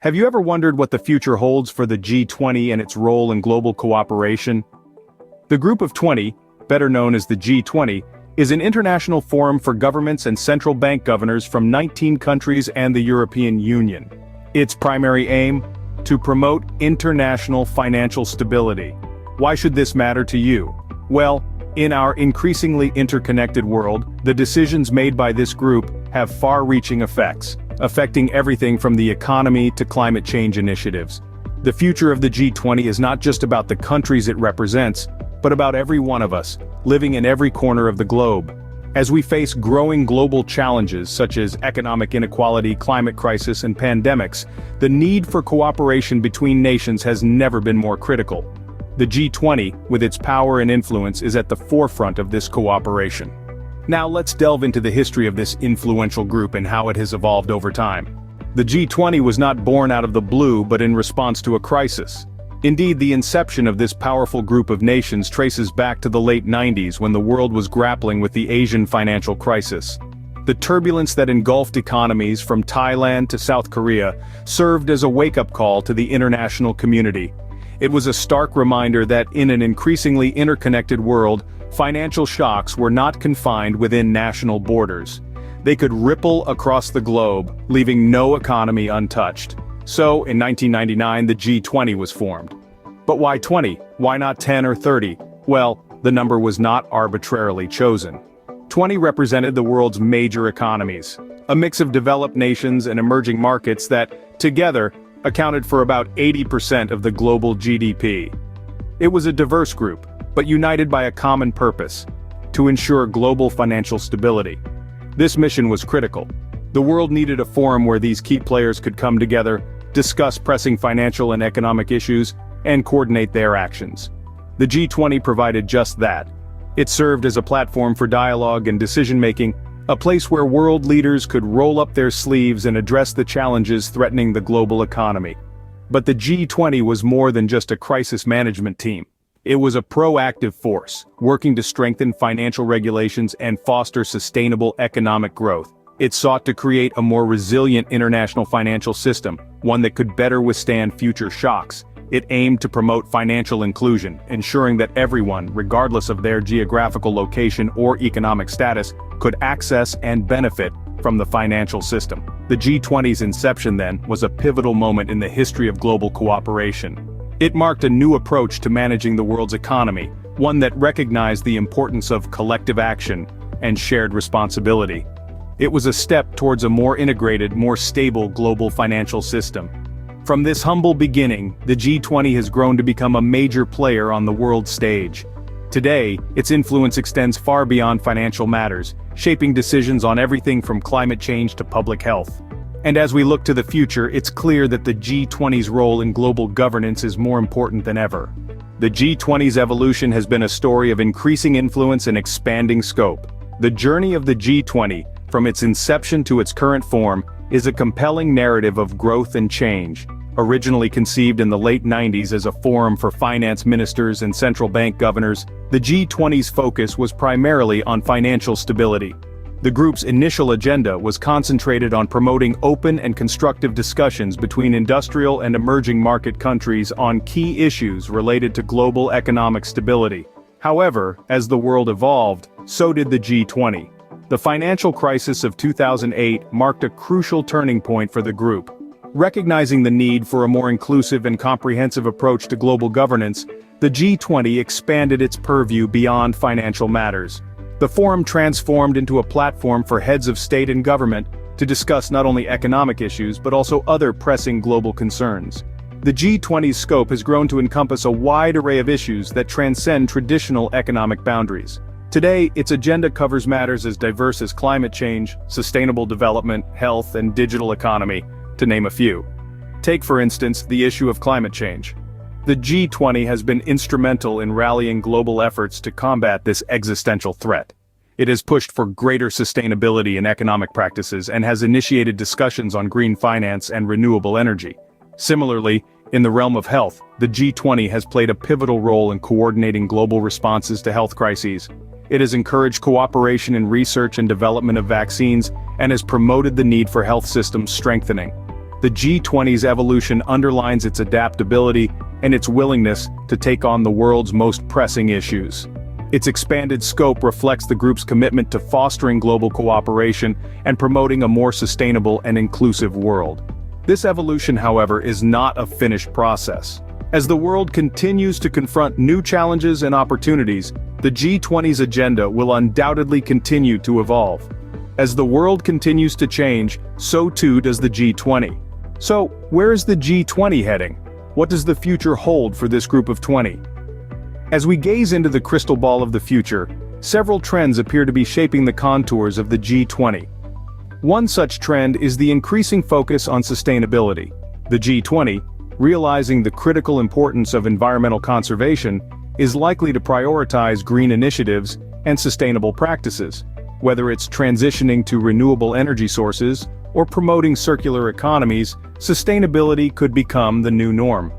Have you ever wondered what the future holds for the G20 and its role in global cooperation? The Group of 20, better known as the G20, is an international forum for governments and central bank governors from 19 countries and the European Union. Its primary aim? To promote international financial stability. Why should this matter to you? Well, in our increasingly interconnected world, the decisions made by this group have far-reaching effects, affecting everything from the economy to climate change initiatives. The future of the G20 is not just about the countries it represents, but about every one of us, living in every corner of the globe. As we face growing global challenges such as economic inequality, climate crisis, and pandemics, the need for cooperation between nations has never been more critical. The G20, with its power and influence, is at the forefront of this cooperation. Now let's delve into the history of this influential group and how it has evolved over time. The G20 was not born out of the blue but in response to a crisis. Indeed, the inception of this powerful group of nations traces back to the late 90s when the world was grappling with the Asian financial crisis. The turbulence that engulfed economies from Thailand to South Korea served as a wake-up call to the international community. It was a stark reminder that in an increasingly interconnected world, financial shocks were not confined within national borders. They could ripple across the globe, leaving no economy untouched. So, in 1999, the G20 was formed. But why 20? Why not 10 or 30? Well, the number was not arbitrarily chosen. 20 represented the world's major economies, a mix of developed nations and emerging markets that, together, accounted for about 80% of the global GDP. It was a diverse group, but united by a common purpose: to ensure global financial stability. This mission was critical. The world needed a forum where these key players could come together, discuss pressing financial and economic issues, and coordinate their actions. The G20 provided just that. It served as a platform for dialogue and decision-making, a place where world leaders could roll up their sleeves and address the challenges threatening the global economy. But the G20 was more than just a crisis management team. It was a proactive force, working to strengthen financial regulations and foster sustainable economic growth. It sought to create a more resilient international financial system, one that could better withstand future shocks. It aimed to promote financial inclusion, ensuring that everyone, regardless of their geographical location or economic status, could access and benefit from the financial system. The G20's inception, then, was a pivotal moment in the history of global cooperation. It marked a new approach to managing the world's economy, one that recognized the importance of collective action and shared responsibility. It was a step towards a more integrated, more stable global financial system. From this humble beginning, the G20 has grown to become a major player on the world stage. Today, its influence extends far beyond financial matters, shaping decisions on everything from climate change to public health. And as we look to the future, it's clear that the G20's role in global governance is more important than ever. The G20's evolution has been a story of increasing influence and expanding scope. The journey of the G20, from its inception to its current form, is a compelling narrative of growth and change. Originally conceived in the late 90s as a forum for finance ministers and central bank governors, the G20's focus was primarily on financial stability. The group's initial agenda was concentrated on promoting open and constructive discussions between industrial and emerging market countries on key issues related to global economic stability. However, as the world evolved, so did the G20. The financial crisis of 2008 marked a crucial turning point for the group. Recognizing the need for a more inclusive and comprehensive approach to global governance, the G20 expanded its purview beyond financial matters. The forum transformed into a platform for heads of state and government to discuss not only economic issues but also other pressing global concerns. The G20's scope has grown to encompass a wide array of issues that transcend traditional economic boundaries. Today, its agenda covers matters as diverse as climate change, sustainable development, health, and digital economy, to name a few. Take, for instance, the issue of climate change. The G20 has been instrumental in rallying global efforts to combat this existential threat. It has pushed for greater sustainability in economic practices and has initiated discussions on green finance and renewable energy. Similarly, in the realm of health, the G20 has played a pivotal role in coordinating global responses to health crises. It has encouraged cooperation in research and development of vaccines and has promoted the need for health systems strengthening. The G20's evolution underlines its adaptability and its willingness to take on the world's most pressing issues. Its expanded scope reflects the group's commitment to fostering global cooperation and promoting a more sustainable and inclusive world. This evolution, however, is not a finished process. As the world continues to confront new challenges and opportunities, the G20's agenda will undoubtedly continue to evolve. As the world continues to change, so too does the G20. So, where is the G20 heading? What does the future hold for this group of 20? As we gaze into the crystal ball of the future, several trends appear to be shaping the contours of the G20. One such trend is the increasing focus on sustainability. The G20, realizing the critical importance of environmental conservation, is likely to prioritize green initiatives and sustainable practices. Whether it's transitioning to renewable energy sources or promoting circular economies, sustainability could become the new norm.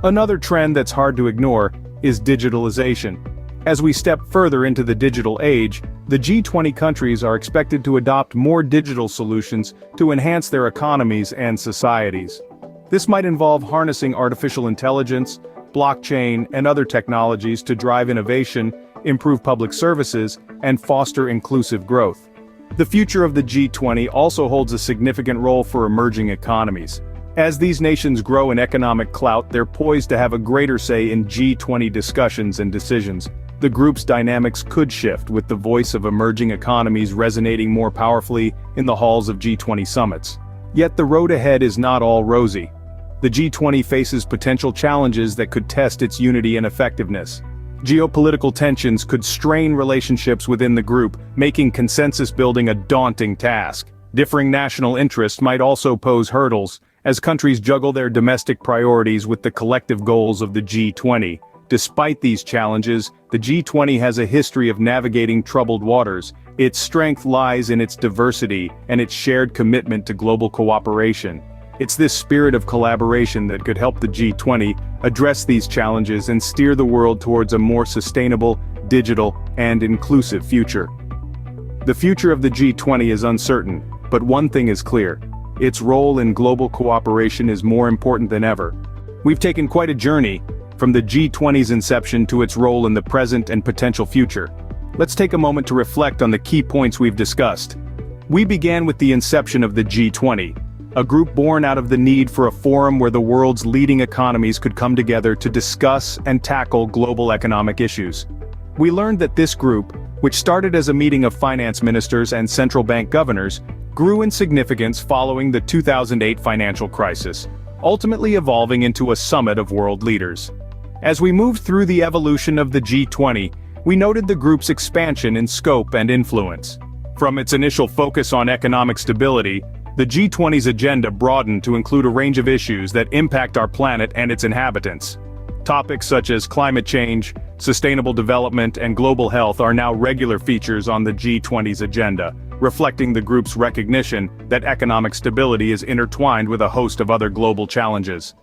Another trend that's hard to ignore is digitalization. As we step further into the digital age, the G20 countries are expected to adopt more digital solutions to enhance their economies and societies. This might involve harnessing artificial intelligence, blockchain, and other technologies to drive innovation, improve public services, and foster inclusive growth. The future of the G20 also holds a significant role for emerging economies. As these nations grow in economic clout, they're poised to have a greater say in G20 discussions and decisions. The group's dynamics could shift, with the voice of emerging economies resonating more powerfully in the halls of G20 summits. Yet the road ahead is not all rosy. The G20 faces potential challenges that could test its unity and effectiveness. Geopolitical tensions could strain relationships within the group, making consensus building a daunting task. Differing national interests might also pose hurdles, as countries juggle their domestic priorities with the collective goals of the G20. Despite these challenges, the G20 has a history of navigating troubled waters. Its strength lies in its diversity and its shared commitment to global cooperation. It's this spirit of collaboration that could help the G20 address these challenges and steer the world towards a more sustainable, digital, and inclusive future. The future of the G20 is uncertain, but one thing is clear: its role in global cooperation is more important than ever. We've taken quite a journey, from the G20's inception to its role in the present and potential future. Let's take a moment to reflect on the key points we've discussed. We began with the inception of the G20, a group born out of the need for a forum where the world's leading economies could come together to discuss and tackle global economic issues. We learned that this group, which started as a meeting of finance ministers and central bank governors, grew in significance following the 2008 financial crisis, ultimately evolving into a summit of world leaders. As we moved through the evolution of the G20, we noted the group's expansion in scope and influence. From its initial focus on economic stability, the G20's agenda broadened to include a range of issues that impact our planet and its inhabitants. Topics such as climate change, sustainable development, and global health are now regular features on the G20's agenda, reflecting the group's recognition that economic stability is intertwined with a host of other global challenges.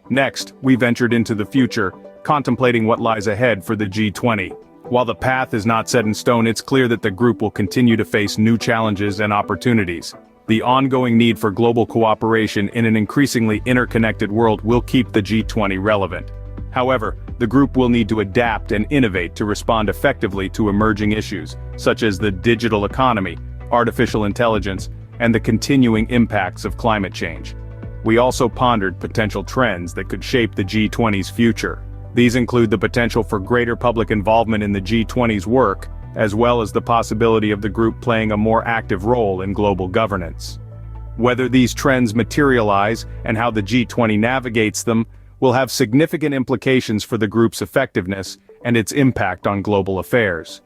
Next, we ventured into the future, contemplating what lies ahead for the G20. While the path is not set in stone, it's clear that the group will continue to face new challenges and opportunities. The ongoing need for global cooperation in an increasingly interconnected world will keep the G20 relevant. However, the group will need to adapt and innovate to respond effectively to emerging issues, such as the digital economy, artificial intelligence, and the continuing impacts of climate change. We also pondered potential trends that could shape the G20's future. These include the potential for greater public involvement in the G20's work, as well as the possibility of the group playing a more active role in global governance. Whether these trends materialize and how the G20 navigates them will have significant implications for the group's effectiveness and its impact on global affairs.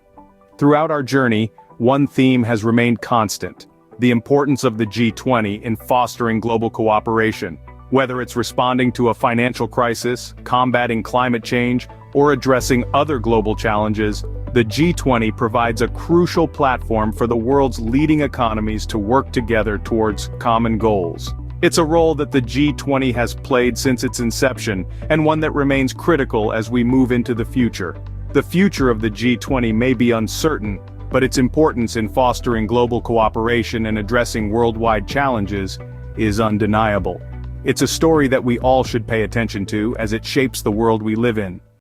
Throughout our journey, one theme has remained constant: the importance of the G20 in fostering global cooperation. Whether it's responding to a financial crisis, combating climate change, or addressing other global challenges, the G20 provides a crucial platform for the world's leading economies to work together towards common goals. It's a role that the G20 has played since its inception, and one that remains critical as we move into the future. The future of the G20 may be uncertain, but its importance in fostering global cooperation and addressing worldwide challenges is undeniable. It's a story that we all should pay attention to as it shapes the world we live in.